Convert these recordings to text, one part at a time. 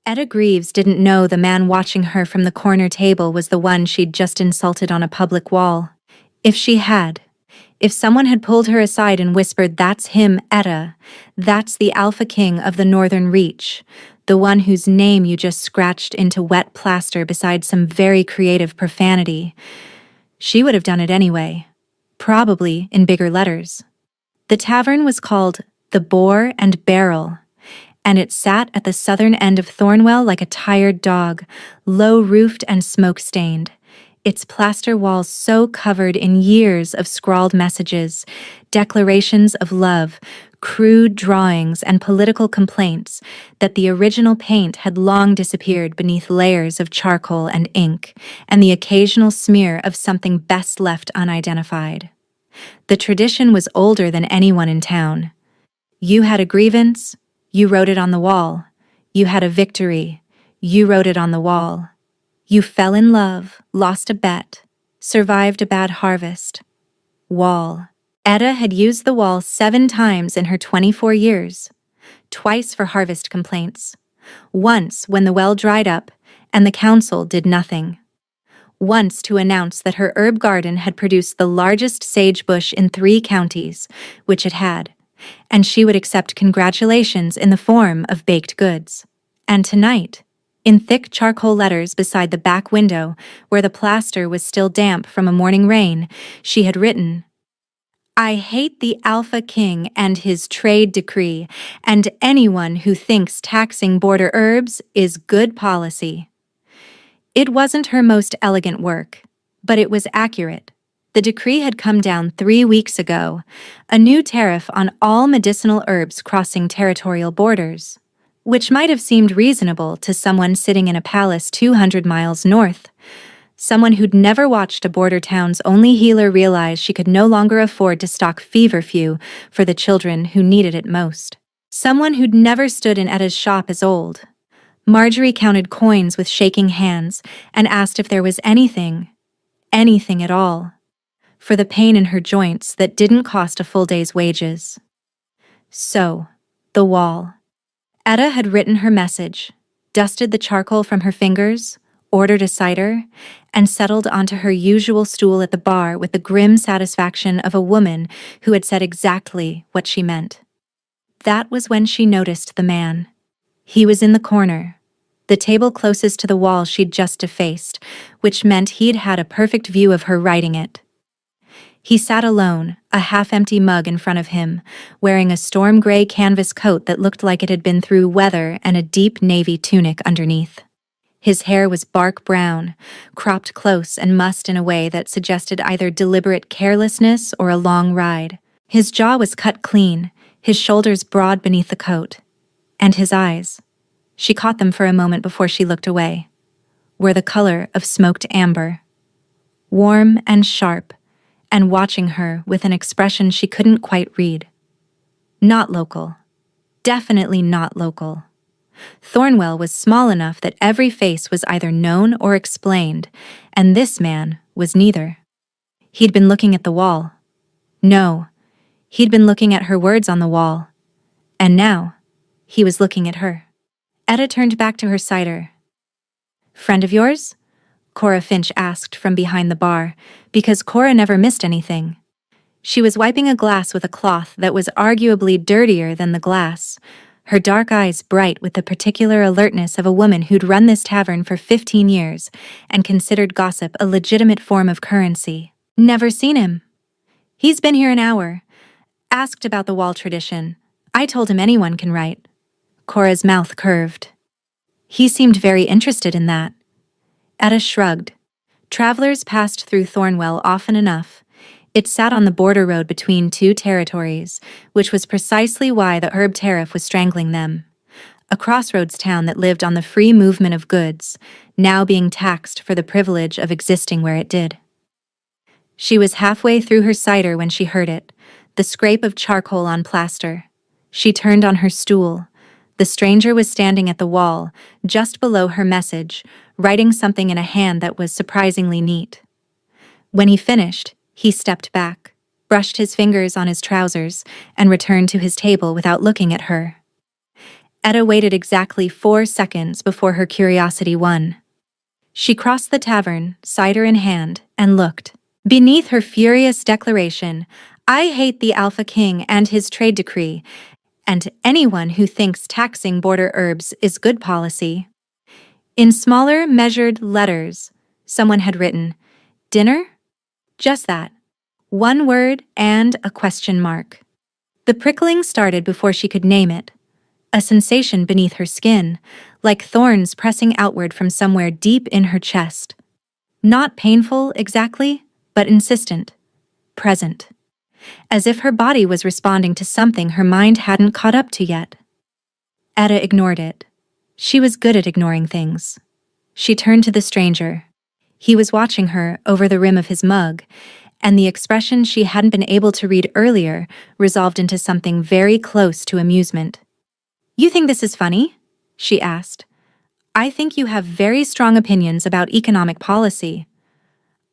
Etta Greaves didn't know the man watching her from the corner table was the one she'd just insulted on a public wall. If she had, if someone had pulled her aside and whispered, "That's him, Etta. That's the Alpha King of the Northern Reach, the one whose name you just scratched into wet plaster beside some very creative profanity," she would have done it anyway, probably in bigger letters. The tavern was called the Boar and Barrel, and it sat at the southern end of Thornwell like a tired dog, low-roofed and smoke-stained, its plaster walls so covered in years of scrawled messages, declarations of love, crude drawings, and political complaints that the original paint had long disappeared beneath layers of charcoal and ink, and the occasional smear of something best left unidentified. The tradition was older than anyone in town. You had a grievance, you wrote it on the wall. You had a victory, you wrote it on the wall. You fell in love, lost a bet, survived a bad harvest. Wall. Etta had used the wall 7 times in her 24 years. Twice for harvest complaints. Once when the well dried up and the council did nothing. Once to announce that her herb garden had produced the largest sage bush in 3 counties, which it had, and she would accept congratulations in the form of baked goods. And tonight, in thick charcoal letters beside the back window, where the plaster was still damp from a morning rain, she had written, "I hate the Alpha King and his trade decree, and anyone who thinks taxing border herbs is good policy." It wasn't her most elegant work, but it was accurate. The decree had come down 3 weeks ago, a new tariff on all medicinal herbs crossing territorial borders, which might have seemed reasonable to someone sitting in a palace 200 miles north. Someone who'd never watched a border town's only healer realize she could no longer afford to stock feverfew for the children who needed it most. Someone who'd never stood in Etta's shop as old. Marjorie counted coins with shaking hands and asked if there was anything at all, for the pain in her joints that didn't cost a full day's wages. So, the wall. Etta had written her message, dusted the charcoal from her fingers, ordered a cider, and settled onto her usual stool at the bar with the grim satisfaction of a woman who had said exactly what she meant. That was when she noticed the man. He was in the corner, the table closest to the wall she'd just defaced, which meant he'd had a perfect view of her writing it. He sat alone, a half-empty mug in front of him, wearing a storm-gray canvas coat that looked like it had been through weather and a deep navy tunic underneath. His hair was bark brown, cropped close and mussed in a way that suggested either deliberate carelessness or a long ride. His jaw was cut clean, his shoulders broad beneath the coat. And his eyes, she caught them for a moment before she looked away, were the color of smoked amber. Warm and sharp, and watching her with an expression she couldn't quite read. Not local. Definitely not local. Thornwell was small enough that every face was either known or explained, and this man was neither. He'd been looking at the wall. No, he'd been looking at her words on the wall. And now, he was looking at her. Etta turned back to her cider. "Friend of yours?" Cora Finch asked from behind the bar, because Cora never missed anything. She was wiping a glass with a cloth that was arguably dirtier than the glass, her dark eyes bright with the particular alertness of a woman who'd run this tavern for 15 years and considered gossip a legitimate form of currency. "Never seen him. He's been here an hour. Asked about the wall tradition. I told him anyone can write." Cora's mouth curved. He seemed very interested in that. Etta shrugged. Travelers passed through Thornwell often enough. It sat on the border road between 2 territories, which was precisely why the herb tariff was strangling them. A crossroads town that lived on the free movement of goods, now being taxed for the privilege of existing where it did. She was halfway through her cider when she heard it, the scrape of charcoal on plaster. She turned on her stool. The stranger was standing at the wall, just below her message, writing something in a hand that was surprisingly neat. When he finished, he stepped back, brushed his fingers on his trousers, and returned to his table without looking at her. Etta waited exactly 4 seconds before her curiosity won. She crossed the tavern, cider in hand, and looked. Beneath her furious declaration, "I hate the Alpha King and his trade decree, and anyone who thinks taxing border herbs is good policy." In smaller, measured letters, someone had written, "Dinner?" Just that. One word and a question mark. The prickling started before she could name it. A sensation beneath her skin, like thorns pressing outward from somewhere deep in her chest. Not painful exactly, but insistent. Present. As if her body was responding to something her mind hadn't caught up to yet. Etta ignored it. She was good at ignoring things. She turned to the stranger. He was watching her over the rim of his mug, and the expression she hadn't been able to read earlier resolved into something very close to amusement. "You think this is funny?" she asked. "I think you have very strong opinions about economic policy."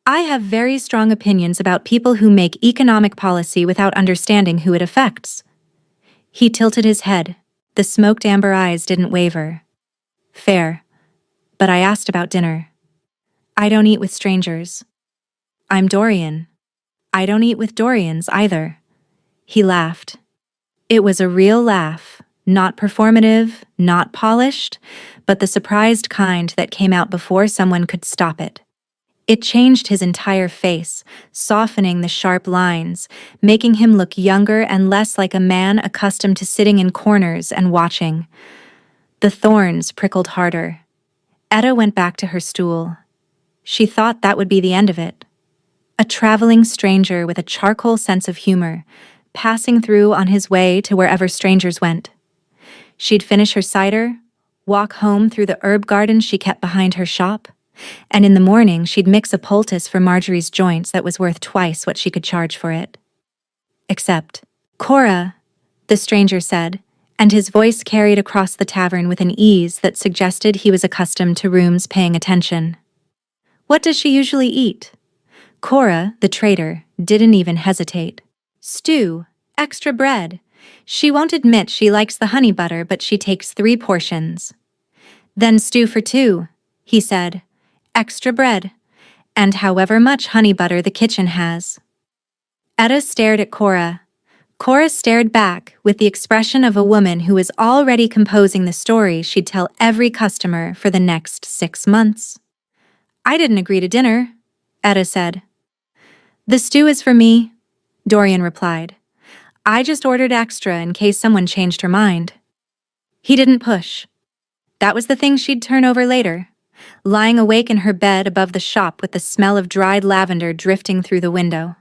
"I have very strong opinions about people who make economic policy without understanding who it affects." He tilted his head. The smoked amber eyes didn't waver. "Fair. But I asked about dinner. I don't eat with strangers. I'm Dorian. I don't eat with Dorians either." He laughed. It was a real laugh, not performative, not polished, but the surprised kind that came out before someone could stop it. It changed his entire face, softening the sharp lines, making him look younger and less like a man accustomed to sitting in corners and watching. The thorns prickled harder. Etta went back to her stool. She thought that would be the end of it. A traveling stranger with a charcoal sense of humor, passing through on his way to wherever strangers went. She'd finish her cider, walk home through the herb garden she kept behind her shop, and in the morning she'd mix a poultice for Marjorie's joints that was worth twice what she could charge for it. Except, "Cora," the stranger said, and his voice carried across the tavern with an ease that suggested he was accustomed to rooms paying attention. "What does she usually eat?" Cora, the trader, didn't even hesitate. "Stew, extra bread. She won't admit she likes the honey butter, but she takes 3 portions." "Then stew for 2, he said. "Extra bread. And however much honey butter the kitchen has." Etta stared at Cora. Cora stared back with the expression of a woman who is already composing the story she'd tell every customer for the next 6 months. "I didn't agree to dinner," Etta said. "The stew is for me," Dorian replied. "I just ordered extra in case someone changed her mind." He didn't push. That was the thing she'd turn over later, lying awake in her bed above the shop with the smell of dried lavender drifting through the window.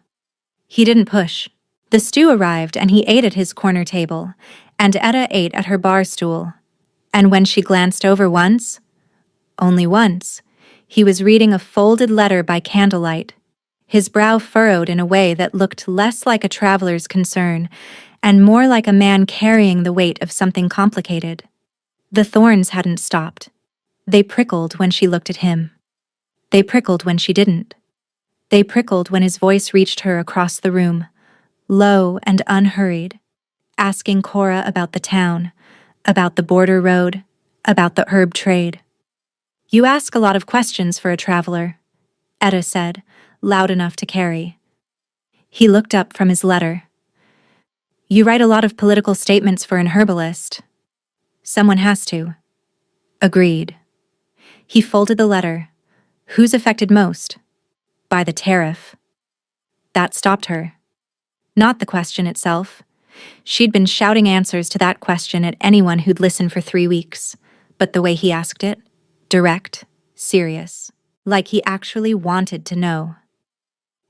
He didn't push. The stew arrived and he ate at his corner table, and Etta ate at her bar stool. And when she glanced over once, only once, he was reading a folded letter by candlelight, his brow furrowed in a way that looked less like a traveler's concern and more like a man carrying the weight of something complicated. The thorns hadn't stopped. They prickled when she looked at him. They prickled when she didn't. They prickled when his voice reached her across the room, low and unhurried, asking Cora about the town, about the border road, about the herb trade. "You ask a lot of questions for a traveler," Etta said, loud enough to carry. He looked up from his letter. "You write a lot of political statements for an herbalist." "Someone has to." "Agreed." He folded the letter. "Who's affected most?" "By the tariff." That stopped her. Not the question itself. She'd been shouting answers to that question at anyone who'd listened for 3 weeks, but the way he asked it, direct, serious, like he actually wanted to know.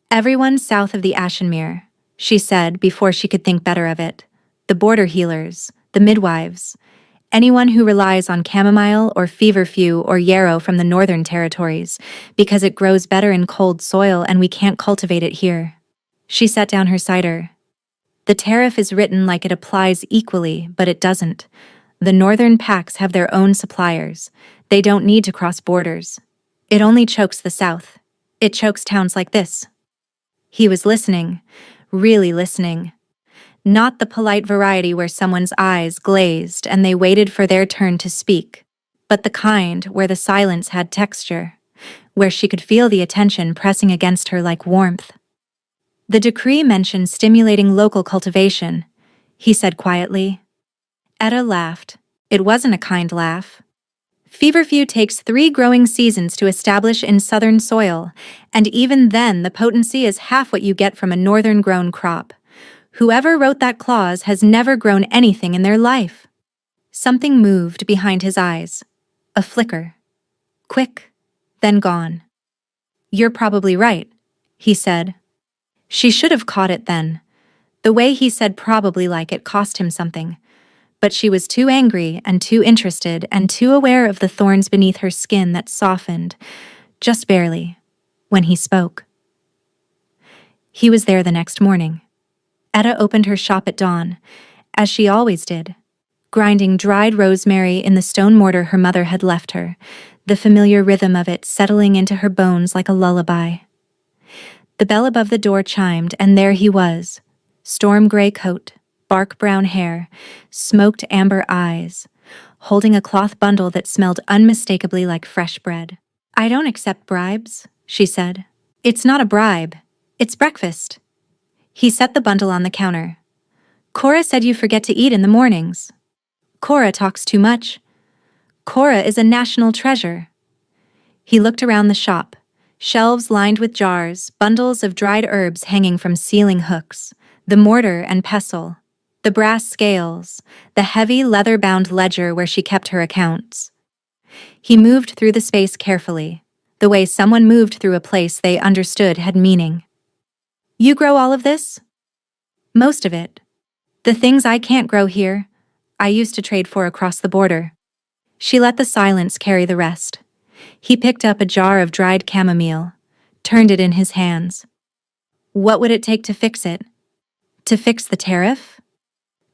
"Everyone south of the Ashenmere," she said before she could think better of it. "The border healers, the midwives, anyone who relies on chamomile or feverfew or yarrow from the northern territories, because it grows better in cold soil and we can't cultivate it here." She set down her cider. "The tariff is written like it applies equally, but it doesn't. The northern packs have their own suppliers. They don't need to cross borders. It only chokes the south. It chokes towns like this." He was listening, really listening. Not the polite variety where someone's eyes glazed and they waited for their turn to speak, but the kind where the silence had texture, where she could feel the attention pressing against her like warmth. The decree mentioned stimulating local cultivation, he said quietly. Etta laughed. It wasn't a kind laugh. Feverfew takes 3 growing seasons to establish in southern soil, and even then the potency is half what you get from a northern-grown crop. Whoever wrote that clause has never grown anything in their life. Something moved behind his eyes. A flicker. Quick, then gone. You're probably right, he said. She should have caught it then. The way he said probably like it cost him something. But she was too angry and too interested and too aware of the thorns beneath her skin that softened, just barely, when he spoke. He was there the next morning. Etta opened her shop at dawn, as she always did, grinding dried rosemary in the stone mortar her mother had left her, the familiar rhythm of it settling into her bones like a lullaby. The bell above the door chimed, and there he was, storm-gray coat, bark brown hair, smoked amber eyes, holding a cloth bundle that smelled unmistakably like fresh bread. I don't accept bribes, she said. It's not a bribe. It's breakfast. He set the bundle on the counter. Cora said you forget to eat in the mornings. Cora talks too much. Cora is a national treasure. He looked around the shop, shelves lined with jars, bundles of dried herbs hanging from ceiling hooks, the mortar and pestle, the brass scales, the heavy leather-bound ledger where she kept her accounts. He moved through the space carefully, the way someone moved through a place they understood had meaning. You grow all of this? Most of it. The things I can't grow here, I used to trade for across the border. She let the silence carry the rest. He picked up a jar of dried chamomile, turned it in his hands. What would it take to fix it? To fix the tariff?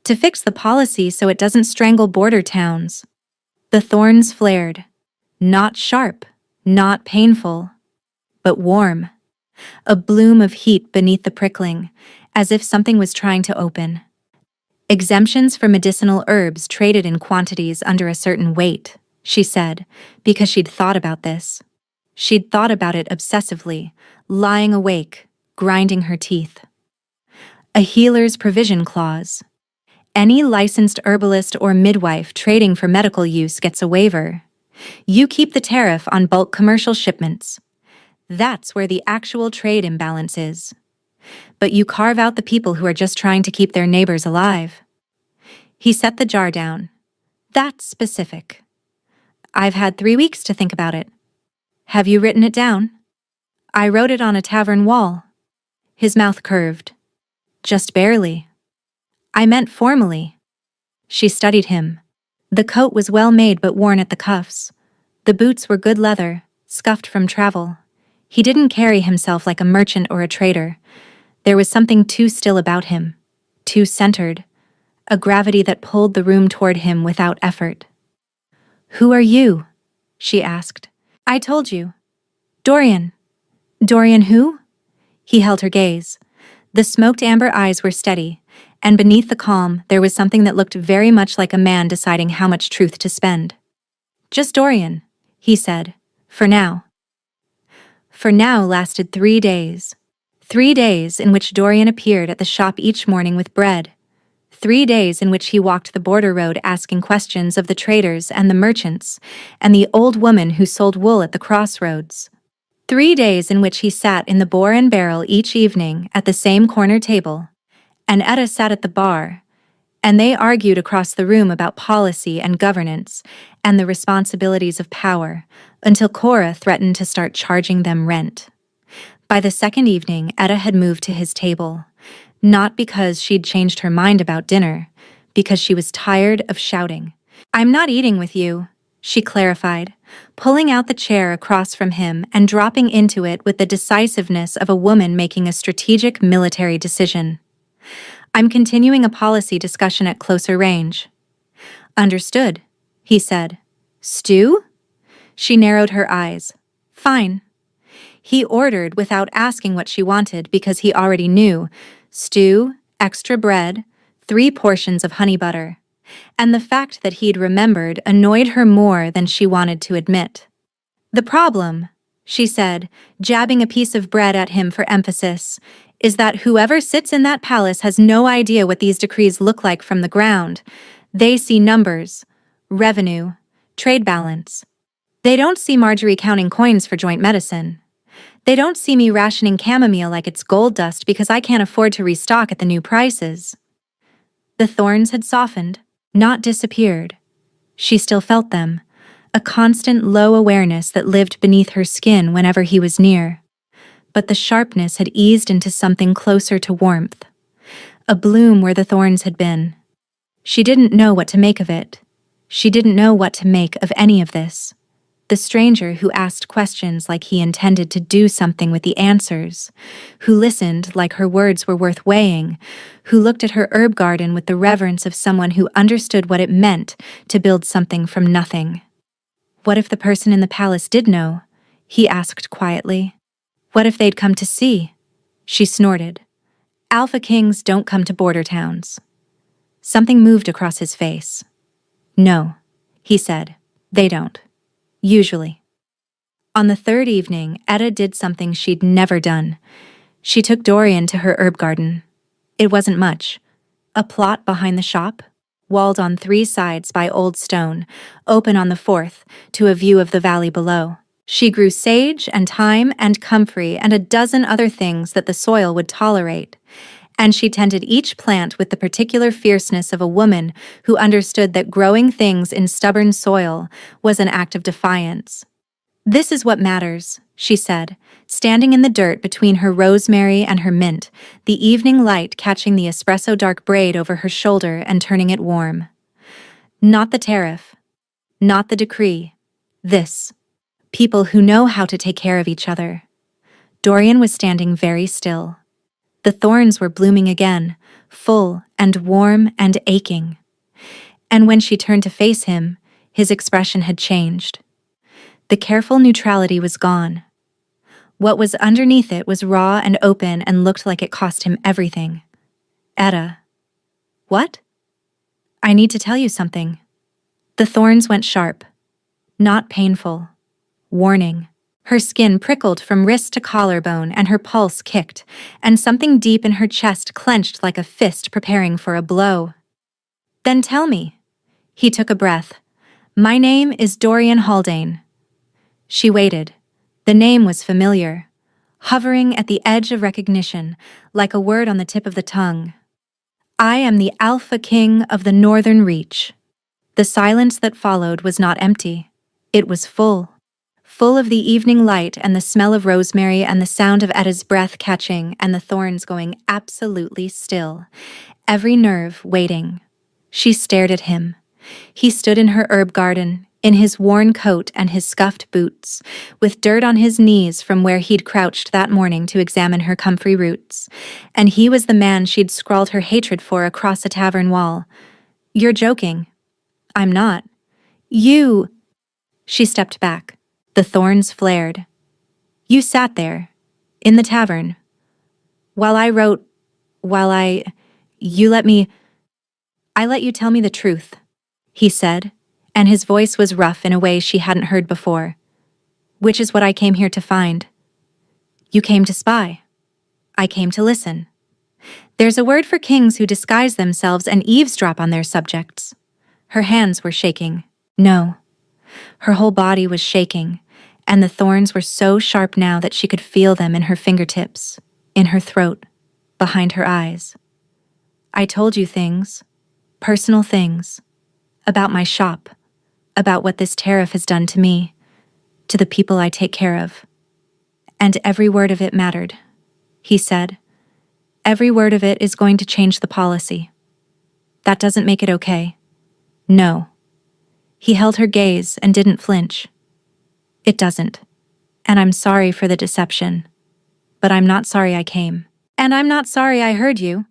To fix the policy so it doesn't strangle border towns. The thorns flared. Not sharp, not painful, but warm. A bloom of heat beneath the prickling, as if something was trying to open. Exemptions for medicinal herbs traded in quantities under a certain weight, she said, because she'd thought about this. She'd thought about it obsessively, lying awake, grinding her teeth. A healer's provision clause. Any licensed herbalist or midwife trading for medical use gets a waiver. You keep the tariff on bulk commercial shipments. That's where the actual trade imbalance is. But you carve out the people who are just trying to keep their neighbors alive. He set the jar down. That's specific. I've had 3 weeks to think about it. Have you written it down? I wrote it on a tavern wall. His mouth curved. Just barely. I meant formally. She studied him. The coat was well made but worn at the cuffs. The boots were good leather, scuffed from travel. He didn't carry himself like a merchant or a trader. There was something too still about him, too centered, a gravity that pulled the room toward him without effort. Who are you? She asked. I told you. Dorian. Dorian who? He held her gaze. The smoked amber eyes were steady, and beneath the calm there was something that looked very much like a man deciding how much truth to spend. Just Dorian, he said, for now. For now lasted 3 days. 3 days in which Dorian appeared at the shop each morning with bread. 3 days in which he walked the border road asking questions of the traders and the merchants, and the old woman who sold wool at the crossroads. 3 days in which he sat in the Boar and Barrel each evening at the same corner table, and Etta sat at the bar, and they argued across the room about policy and governance and the responsibilities of power, until Cora threatened to start charging them rent. By the second evening, Etta had moved to his table, not because she'd changed her mind about dinner, because she was tired of shouting. I'm not eating with you, she clarified, pulling out the chair across from him and dropping into it with the decisiveness of a woman making a strategic military decision. I'm continuing a policy discussion at closer range. Understood, he said. Stew? She narrowed her eyes. Fine. He ordered without asking what she wanted because he already knew. Stew, extra bread, 3 portions of honey butter, and the fact that he'd remembered annoyed her more than she wanted to admit. "The problem," she said, jabbing a piece of bread at him for emphasis, "is that whoever sits in that palace has no idea what these decrees look like from the ground. They see numbers, revenue, trade balance. They don't see Marjorie counting coins for joint medicine. They don't see me rationing chamomile like it's gold dust because I can't afford to restock at the new prices." The thorns had softened, not disappeared. She still felt them, a constant low awareness that lived beneath her skin whenever he was near. But the sharpness had eased into something closer to warmth, a bloom where the thorns had been. She didn't know what to make of it. She didn't know what to make of any of this. The stranger who asked questions like he intended to do something with the answers, who listened like her words were worth weighing, who looked at her herb garden with the reverence of someone who understood what it meant to build something from nothing. What if the person in the palace did know? He asked quietly. What if they'd come to see? She snorted. Alpha kings don't come to border towns. Something moved across his face. No, he said, they don't. Usually. On the third evening, Etta did something she'd never done. She took Dorian to her herb garden. It wasn't much. A plot behind the shop, walled on 3 sides by old stone, open on the 4th to a view of the valley below. She grew sage and thyme and comfrey and a dozen other things that the soil would tolerate. And she tended each plant with the particular fierceness of a woman who understood that growing things in stubborn soil was an act of defiance. "This is what matters," she said, standing in the dirt between her rosemary and her mint, the evening light catching the espresso dark braid over her shoulder and turning it warm. "Not the tariff. Not the decree. This. People who know how to take care of each other." Dorian was standing very still. The thorns were blooming again, full and warm and aching. And when she turned to face him, his expression had changed. The careful neutrality was gone. What was underneath it was raw and open and looked like it cost him everything. "Etta." "What?" "I need to tell you something." The thorns went sharp. Not painful. Warning. Her skin prickled from wrist to collarbone and her pulse kicked, and something deep in her chest clenched like a fist preparing for a blow. "Then tell me." He took a breath. "My name is Dorian Haldane." She waited. The name was familiar, hovering at the edge of recognition, like a word on the tip of the tongue. "I am the Alpha King of the Northern Reach." The silence that followed was not empty. It was full. Full of the evening light and the smell of rosemary and the sound of Etta's breath catching and the thorns going absolutely still, every nerve waiting. She stared at him. He stood in her herb garden, in his worn coat and his scuffed boots, with dirt on his knees from where he'd crouched that morning to examine her comfrey roots, and he was the man she'd scrawled her hatred for across a tavern wall. "You're joking." "I'm not." "You—" She stepped back. The thorns flared. "You sat there, in the tavern, while I wrote, you let me— I let you tell me the truth," he said, and his voice was rough in a way she hadn't heard before. "Which is what I came here to find." "You came to spy. I came to listen. There's a word for kings who disguise themselves and eavesdrop on their subjects." Her hands were shaking. No. Her whole body was shaking, and the thorns were so sharp now that she could feel them in her fingertips, in her throat, behind her eyes. "I told you things, personal things, about my shop, about what this tariff has done to me, to the people I take care of. And every word of it mattered," he said. "Every word of it is going to change the policy. That doesn't make it okay. No." He held her gaze and didn't flinch. "It doesn't. And I'm sorry for the deception. But I'm not sorry I came. And I'm not sorry I heard you.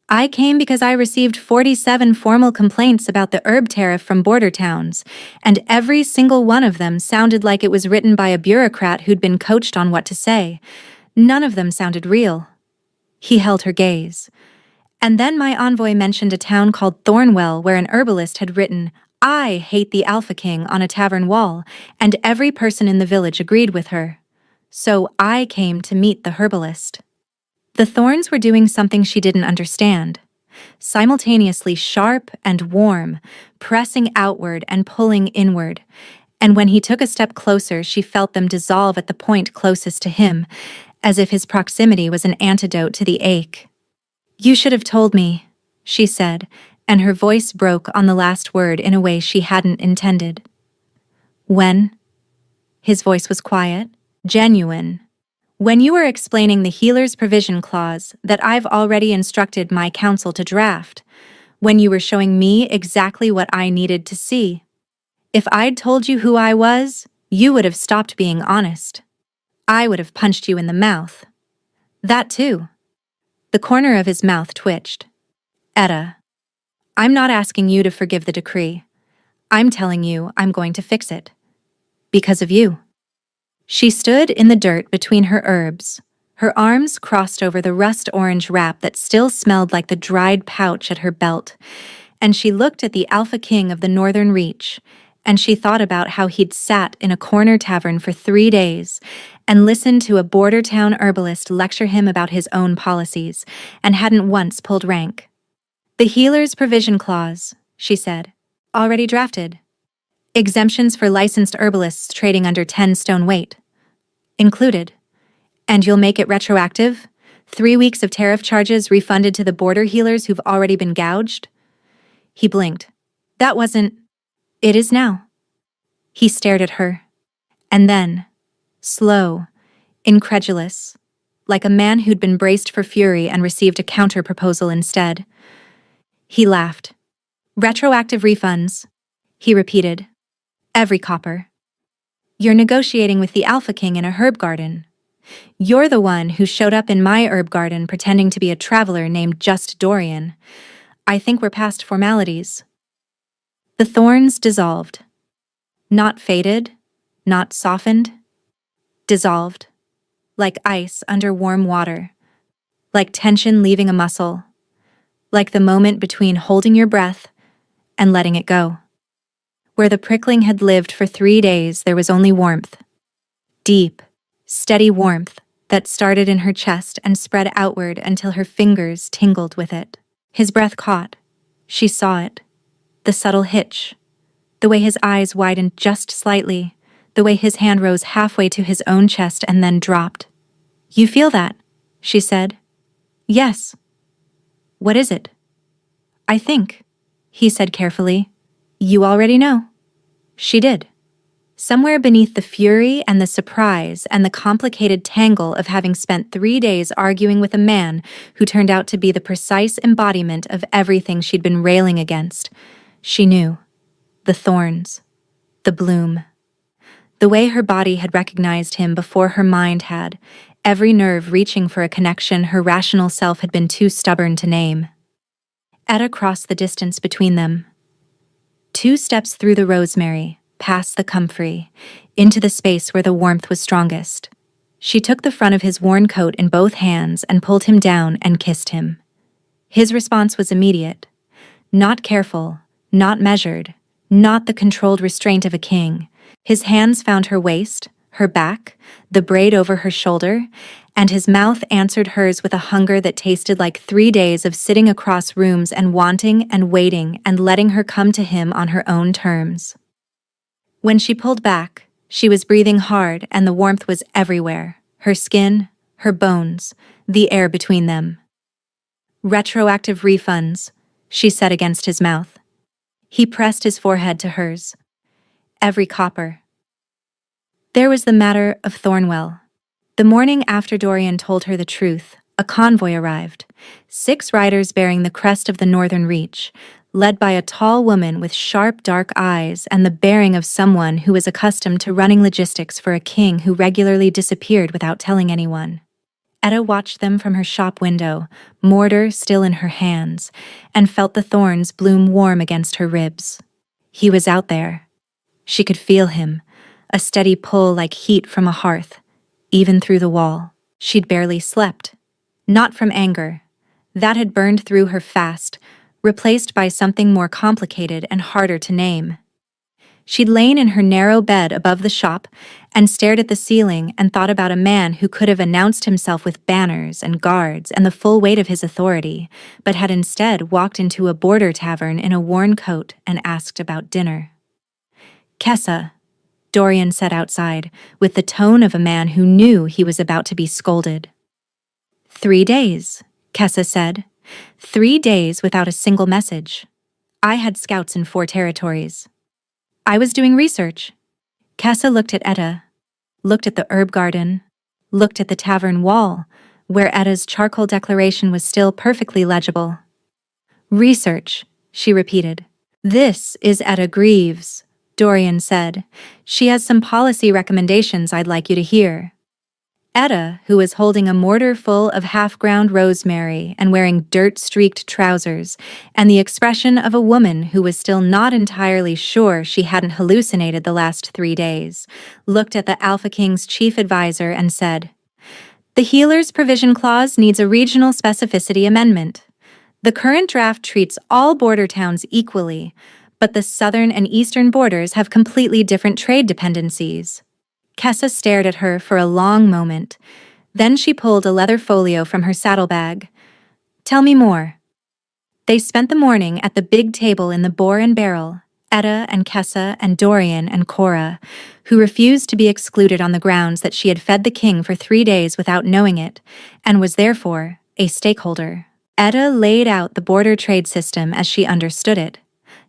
I came because I received 47 formal complaints about the herb tariff from border towns, and every single one of them sounded like it was written by a bureaucrat who'd been coached on what to say. None of them sounded real." He held her gaze. And then my envoy mentioned a town called Thornwell where an herbalist had written, "I hate the Alpha King" on a tavern wall, and every person in the village agreed with her. So I came to meet the herbalist. The thorns were doing something she didn't understand. Simultaneously sharp and warm, pressing outward and pulling inward. And when he took a step closer, she felt them dissolve at the point closest to him, as if his proximity was an antidote to the ache. "You should have told me," she said, and her voice broke on the last word in a way she hadn't intended. "When?" His voice was quiet, genuine. "When you were explaining the healer's provision clause that I've already instructed my council to draft. When you were showing me exactly what I needed to see. If I'd told you who I was, you would have stopped being honest. I would have punched you in the mouth." "That too." The corner of his mouth twitched. "Etta, I'm not asking you to forgive the decree. I'm telling you I'm going to fix it. Because of you." She stood in the dirt between her herbs, her arms crossed over the rust-orange wrap that still smelled like the dried pouch at her belt, and she looked at the Alpha King of the Northern Reach, and she thought about how he'd sat in a corner tavern for 3 days and listened to a border town herbalist lecture him about his own policies, and hadn't once pulled rank. "The healer's provision clause," she said. "Already drafted. Exemptions for licensed herbalists trading under 10 stone weight. Included. And you'll make it retroactive? 3 weeks of tariff charges refunded to the border healers who've already been gouged?" He blinked. "That wasn't—" "It is now." He stared at her. And then, slow, incredulous, like a man who'd been braced for fury and received a counter-proposal instead, he laughed. "Retroactive refunds," he repeated. "Every copper. You're negotiating with the Alpha King in a herb garden. You're the one who showed up in my herb garden pretending to be a traveler named Just Dorian. I think we're past formalities." The thorns dissolved. Not faded, not softened. Dissolved. Like ice under warm water. Like tension leaving a muscle. Like the moment between holding your breath and letting it go. Where the prickling had lived for 3 days, there was only warmth. Deep, steady warmth that started in her chest and spread outward until her fingers tingled with it. His breath caught. She saw it. The subtle hitch. The way his eyes widened just slightly. The way his hand rose halfway to his own chest and then dropped. "You feel that?" she said. "Yes." "What is it?" "I think," he said carefully. "You already know." She did. Somewhere beneath the fury and the surprise and the complicated tangle of having spent 3 days arguing with a man who turned out to be the precise embodiment of everything she'd been railing against, she knew. The thorns. The bloom. The way her body had recognized him before her mind had, every nerve reaching for a connection her rational self had been too stubborn to name. Etta crossed the distance between them. 2 steps through the rosemary, past the comfrey, into the space where the warmth was strongest. She took the front of his worn coat in both hands and pulled him down and kissed him. His response was immediate. Not careful, not measured, not the controlled restraint of a king. His hands found her waist, her back, the braid over her shoulder, and his mouth answered hers with a hunger that tasted like 3 days of sitting across rooms and wanting and waiting and letting her come to him on her own terms. When she pulled back, she was breathing hard and the warmth was everywhere, her skin, her bones, the air between them. "Retroactive refunds," she said against his mouth. He pressed his forehead to hers. "Every copper." There was the matter of Thornwell. The morning after Dorian told her the truth, a convoy arrived, 6 riders bearing the crest of the Northern Reach, led by a tall woman with sharp dark eyes and the bearing of someone who was accustomed to running logistics for a king who regularly disappeared without telling anyone. Etta watched them from her shop window, mortar still in her hands, and felt the thorns bloom warm against her ribs. He was out there. She could feel him, a steady pull like heat from a hearth, even through the wall. She'd barely slept. Not from anger, That had burned through her fast, replaced by something more complicated and harder to name. She'd lain in her narrow bed above the shop and stared at the ceiling and thought about a man who could have announced himself with banners and guards and the full weight of his authority, but had instead walked into a border tavern in a worn coat and asked about dinner. "Kessa," Dorian said outside, with the tone of a man who knew he was about to be scolded. 3 days, Kessa said. 3 days without a single message. I had scouts in 4 territories. I was doing research. Kessa looked at Etta, looked at the herb garden, looked at the tavern wall, where Etta's charcoal declaration was still perfectly legible. Research, she repeated. This is Etta Greaves, Dorian said. She has some policy recommendations I'd like you to hear. Etta, who was holding a mortar full of half-ground rosemary and wearing dirt-streaked trousers, and the expression of a woman who was still not entirely sure she hadn't hallucinated the last 3 days, looked at the Alpha King's chief advisor and said, "The Healer's Provision Clause needs a regional specificity amendment. The current draft treats all border towns equally, but the southern and eastern borders have completely different trade dependencies." Kessa stared at her for a long moment. Then she pulled a leather folio from her saddlebag. "Tell me more." They spent the morning at the big table in the Boar and Barrel, Etta and Kessa and Dorian and Cora, who refused to be excluded on the grounds that she had fed the king for 3 days without knowing it, and was therefore a stakeholder. Etta laid out the border trade system as she understood it.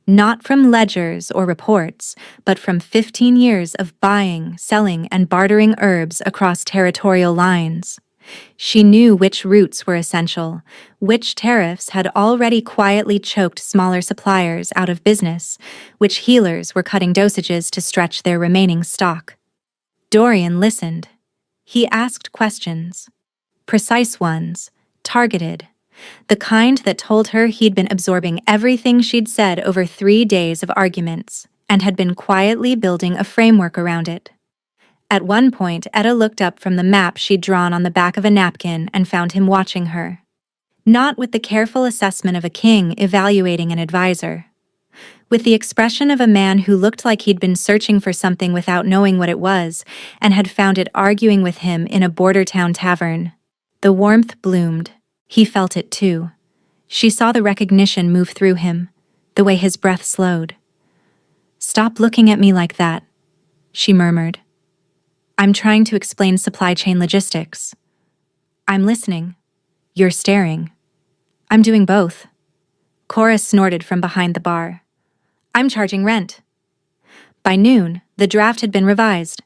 Not from ledgers or reports, but from 15 years of buying, selling, and bartering herbs across territorial lines. She knew which routes were essential, which tariffs had already quietly choked smaller suppliers out of business, which healers were cutting dosages to stretch their remaining stock. Dorian listened. He asked questions. Precise ones, targeted. The kind that told her he'd been absorbing everything she'd said over 3 days of arguments, and had been quietly building a framework around it. At one point, Etta looked up from the map she'd drawn on the back of a napkin and found him watching her. Not with the careful assessment of a king evaluating an advisor. With the expression of a man who looked like he'd been searching for something without knowing what it was, and had found it arguing with him in a border town tavern. The warmth bloomed. He felt it too. She saw the recognition move through him, the way his breath slowed. "Stop looking at me like that," she murmured. "I'm trying to explain supply chain logistics." "I'm listening. You're staring." "I'm doing both." Cora snorted from behind the bar. "I'm charging rent." By noon, the draft had been revised.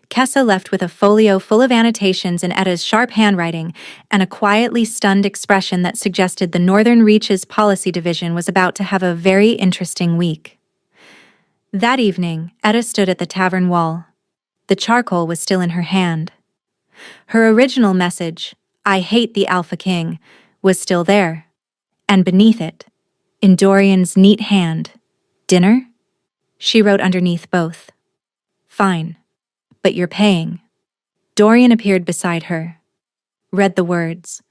Kessa left with a folio full of annotations in Etta's sharp handwriting and a quietly stunned expression that suggested the Northern Reaches Policy Division was about to have a very interesting week. That evening, Etta stood at the tavern wall. The charcoal was still in her hand. Her original message, "I hate the Alpha King," was still there. And beneath it, in Dorian's neat hand, "Dinner?" She wrote underneath both. "Fine. But you're paying." Dorian appeared beside her, read the words,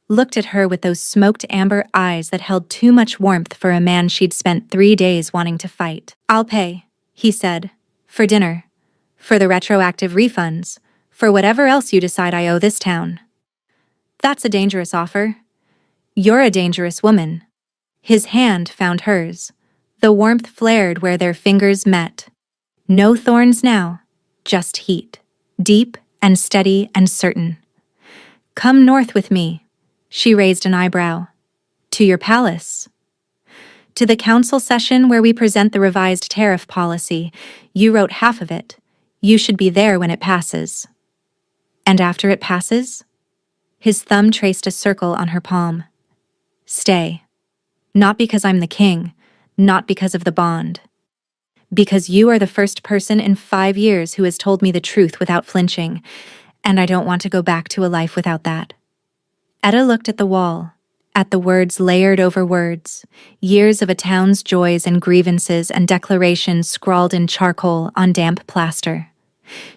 looked at her with those smoked amber eyes that held too much warmth for a man she'd spent 3 days wanting to fight. "I'll pay," he said, "for dinner, for the retroactive refunds, for whatever else you decide I owe this town." "That's a dangerous offer." "You're a dangerous woman." His hand found hers. The warmth flared where their fingers met. No thorns now. Just heat, deep and steady and certain. "Come north with me," she raised an eyebrow. "To your palace." "To the council session where we present the revised tariff policy. You wrote half of it. You should be there when it passes." "And after it passes?" His thumb traced a circle on her palm. "Stay. Not because I'm the king, not because of the bond. Because you are the first person in 5 years who has told me the truth without flinching, and I don't want to go back to a life without that." Etta looked at the wall, at the words layered over words, years of a town's joys and grievances and declarations scrawled in charcoal on damp plaster.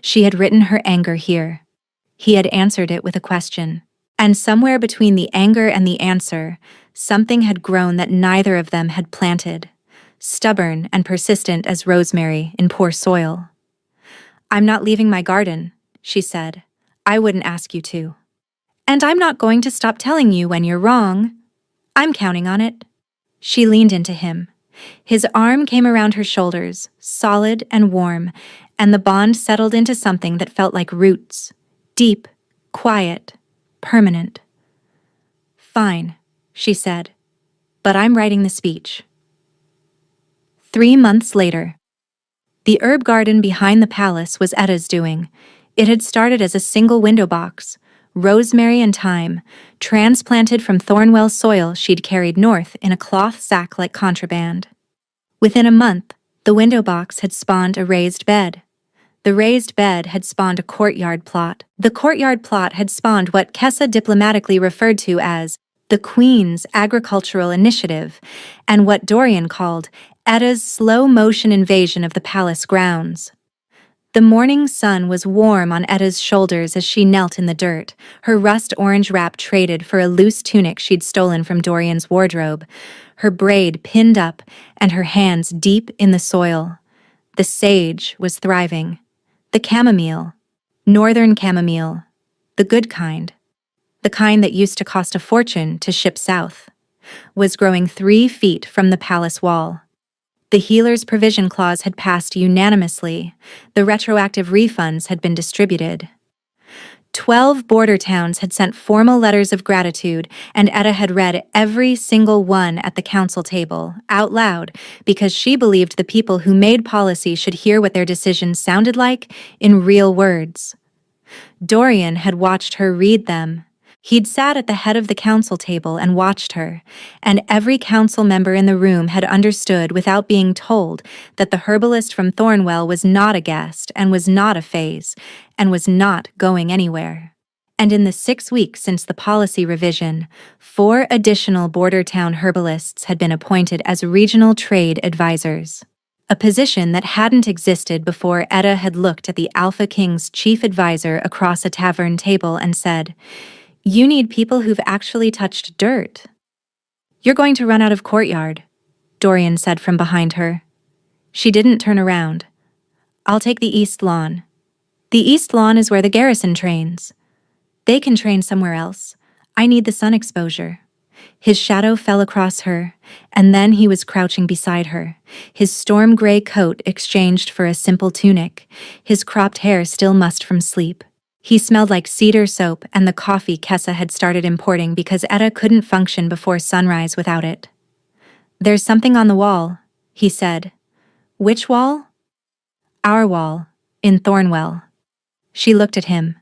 She had written her anger here. He had answered it with a question. And somewhere between the anger and the answer, something had grown that neither of them had planted, stubborn and persistent as rosemary in poor soil. "I'm not leaving my garden," she said. "I wouldn't ask you to. And I'm not going to stop telling you when you're wrong. I'm counting on it." She leaned into him. His arm came around her shoulders, solid and warm, and the bond settled into something that felt like roots, deep, quiet, permanent. "Fine," she said, "but I'm writing the speech." 3 months later. The herb garden behind the palace was Etta's doing. It had started as a single window box, rosemary and thyme, transplanted from Thornwell soil she'd carried north in a cloth sack like contraband. Within a month, the window box had spawned a raised bed. The raised bed had spawned a courtyard plot. The courtyard plot had spawned what Kessa diplomatically referred to as the Queen's Agricultural Initiative, and what Dorian called Etta's slow-motion invasion of the palace grounds. The morning sun was warm on Etta's shoulders as she knelt in the dirt, her rust-orange wrap traded for a loose tunic she'd stolen from Dorian's wardrobe, her braid pinned up and her hands deep in the soil. The sage was thriving. The chamomile, northern chamomile, the good kind, the kind that used to cost a fortune to ship south, was growing 3 feet from the palace wall. The healer's provision clause had passed unanimously. The retroactive refunds had been distributed. 12 border towns had sent formal letters of gratitude, and Etta had read every single one at the council table, out loud, because she believed the people who made policy should hear what their decisions sounded like in real words. Dorian had watched her read them. He'd sat at the head of the council table and watched her, and every council member in the room had understood without being told that the herbalist from Thornwell was not a guest and was not a phase, and was not going anywhere. And in the 6 weeks since the policy revision, 4 additional border town herbalists had been appointed as regional trade advisors. A position that hadn't existed before Etta had looked at the Alpha King's chief advisor across a tavern table and said, "You need people who've actually touched dirt." "You're going to run out of courtyard," Dorian said from behind her. She didn't turn around. "I'll take the east lawn. The east lawn is where the garrison trains. They can train somewhere else. I need the sun exposure." His shadow fell across her, and then he was crouching beside her, his storm gray coat exchanged for a simple tunic, his cropped hair still mussed from sleep. He smelled like cedar soap and the coffee Kessa had started importing because Etta couldn't function before sunrise without it. "There's something on the wall," he said. "Which wall?" "Our wall, in Thornwell." She looked at him.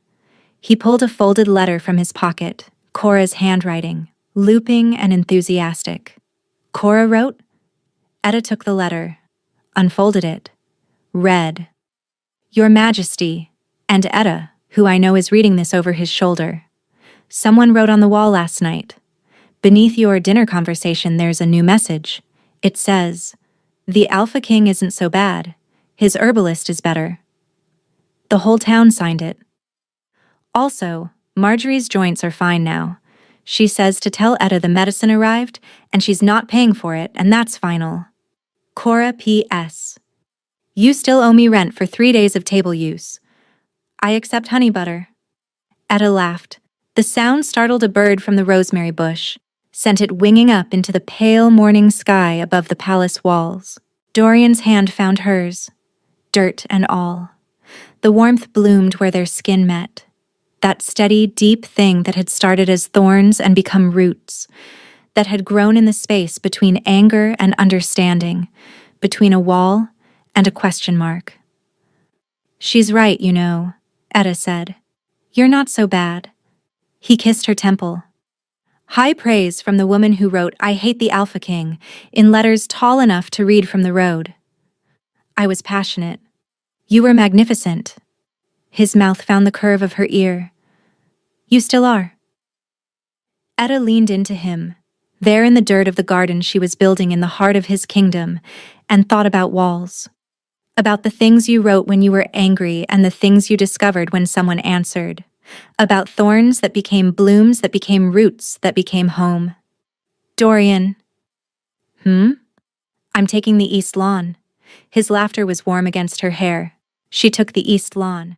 He pulled a folded letter from his pocket, Cora's handwriting, looping and enthusiastic. "Cora wrote?" Etta took the letter, unfolded it, read, "Your Majesty," and Etta, who I know is reading this over his shoulder. "Someone wrote on the wall last night. Beneath your dinner conversation there's a new message. It says, 'The Alpha King isn't so bad. His herbalist is better.'" The whole town signed it. "Also, Marjorie's joints are fine now. She says to tell Etta the medicine arrived, and she's not paying for it, and that's final. Cora P.S. You still owe me rent for 3 days of table use. I accept honey butter." Etta laughed. The sound startled a bird from the rosemary bush, sent it winging up into the pale morning sky above the palace walls. Dorian's hand found hers, dirt and all. The warmth bloomed where their skin met. That steady, deep thing that had started as thorns and become roots, that had grown in the space between anger and understanding, between a wall and a question mark. "She's right, you know," Etta said. "You're not so bad." He kissed her temple. High praise from the woman who wrote "I hate the Alpha King" in letters tall enough to read from the road. "I was passionate. You were magnificent." His mouth found the curve of her ear. "You still are." Etta leaned into him, there in the dirt of the garden she was building in the heart of his kingdom, and thought about walls. About the things you wrote when you were angry and the things you discovered when someone answered. About thorns that became blooms that became roots that became home. Dorian. I'm taking the east lawn. His laughter was warm against her hair. She took the east lawn.